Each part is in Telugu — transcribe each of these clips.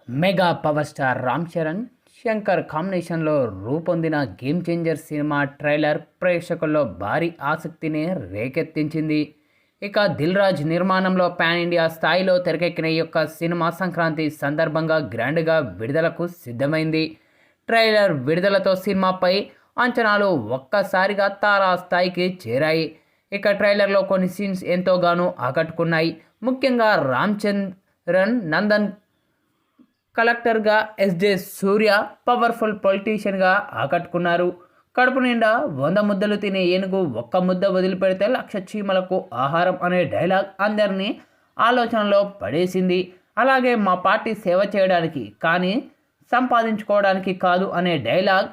Mega power star Ram Charan, Shankar కాంబినేషన్లో రూపొందిన గేమ్ చేంజర్ సినిమా ట్రైలర్ ప్రేక్షకుల్లో భారీ ఆసక్తిని రేకెత్తించింది. ఇక దిల్ రాజు నిర్మాణంలో పాన్ ఇండియా స్థాయిలో తెరకెక్కిన ఈ యొక్క సినిమా సంక్రాంతి సందర్భంగా గ్రాండ్గా విడుదలకు సిద్ధమైంది. ట్రైలర్ విడుదలతో సినిమాపై అంచనాలు ఒక్కసారిగా తారా స్థాయికి చేరాయి. ఇక ట్రైలర్లో కొన్ని సీన్స్ ఎంతోగానో ఆకట్టుకున్నాయి. ముఖ్యంగా రామ్ చరణ్ నందన్ కలెక్టర్గా, ఎస్జే సూర్య పవర్ఫుల్ పొలిటీషియన్గా ఆకట్టుకున్నారు. కడుపు నిండా 100 ముద్దలు తినే ఏనుగు ఒక్క ముద్ద వదిలిపెడితే 1,00,000 చీమలకు ఆహారం అనే డైలాగ్ అందరినీ ఆలోచనలో పడేసింది. అలాగే మా పార్టీ సేవ చేయడానికి కానీ సంపాదించుకోవడానికి కాదు అనే డైలాగ్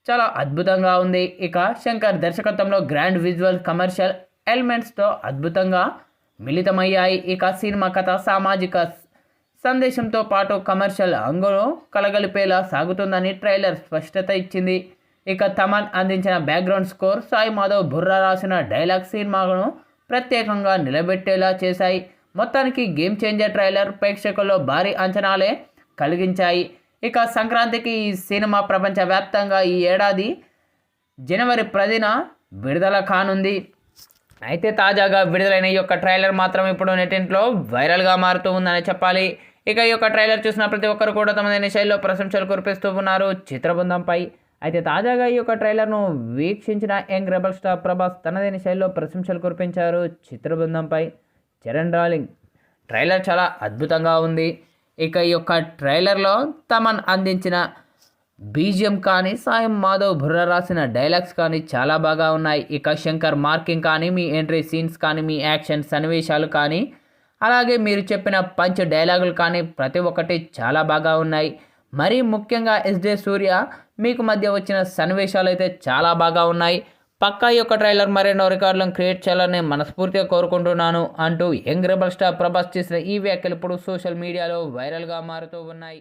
చాలా అద్భుతంగా ఉంది. ఇక శంకర్ దర్శకత్వంలో గ్రాండ్ విజువల్ కమర్షియల్ ఎలిమెంట్స్తో అద్భుతంగా మిళితమయ్యాయి. ఇక సినిమా కథ సామాజిక సందేశంతో పాటు కమర్షియల్ అంగును కలగలిపేలా సాగుతుందని ట్రైలర్ స్పష్టత ఇచ్చింది. ఇక తమన్ అందించిన బ్యాక్గ్రౌండ్ స్కోర్, సాయి మాధవ్ బుర్రా రాసిన డైలాగ్ సినిమాను ప్రత్యేకంగా నిలబెట్టేలా చేశాయి. మొత్తానికి గేమ్ చేంజర్ ట్రైలర్ ప్రేక్షకుల్లో భారీ అంచనాలే కలిగించాయి. ఇక సంక్రాంతికి ఈ సినిమా ప్రపంచవ్యాప్తంగా ఈ ఏడాది జనవరి 10న విడుదల కానుంది. అయితే తాజాగా విడుదలైన ఈ యొక్క ట్రైలర్ మాత్రం ఇప్పుడు నెట్టింట్లో వైరల్గా మారుతూ ఉందని చెప్పాలి. ఇక ఈ యొక్క ట్రైలర్ చూసిన ప్రతి ఒక్కరు కూడా తమదైన శైలిలో ప్రశంసలు కురిపిస్తూ ఉన్నారు చిత్రబృందంపై. అయితే తాజాగా ఈ యొక్క ట్రైలర్ను వీక్షించిన యంగ్ రెబల్ స్టార్ ప్రభాస్ తనదైన శైలిలో ప్రశంసలు కురిపించారు చిత్రబృందంపై. చరణ్ డార్లింగ్ ట్రైలర్ చాలా అద్భుతంగా ఉంది. ఇక ఈ యొక్క ట్రైలర్లో తమన్ అందించిన బీజిఎం కానీ, సాయి మాధవ్ బుర్రా రాసిన డైలాగ్స్ కానీ చాలా బాగా ఉన్నాయి. ఇక శంకర్ మార్కింగ్ కానీ, మీ ఎంట్రీ సీన్స్ కానీ, మీ యాక్షన్ సన్నివేశాలు కానీ, అలాగే మీరు చెప్పిన పంచ్ డైలాగులు కానీ ప్రతి ఒక్కటి చాలా బాగా ఉన్నాయి. మరీ ముఖ్యంగా ఎస్జే సూర్య మీకు మధ్య వచ్చిన సన్నివేశాలు అయితే చాలా బాగా ఉన్నాయి. పక్కా ఈ యొక్క ట్రైలర్ మరెన్నో రికార్డులను క్రియేట్ చేయాలని మనస్ఫూర్తిగా కోరుకుంటున్నాను అంటూ యంగ్ రెబల్ స్టార్ ప్రభాస్ చేసిన ఈ వ్యాఖ్యలు ఇప్పుడు సోషల్ మీడియాలో వైరల్గా మారుతూ ఉన్నాయి.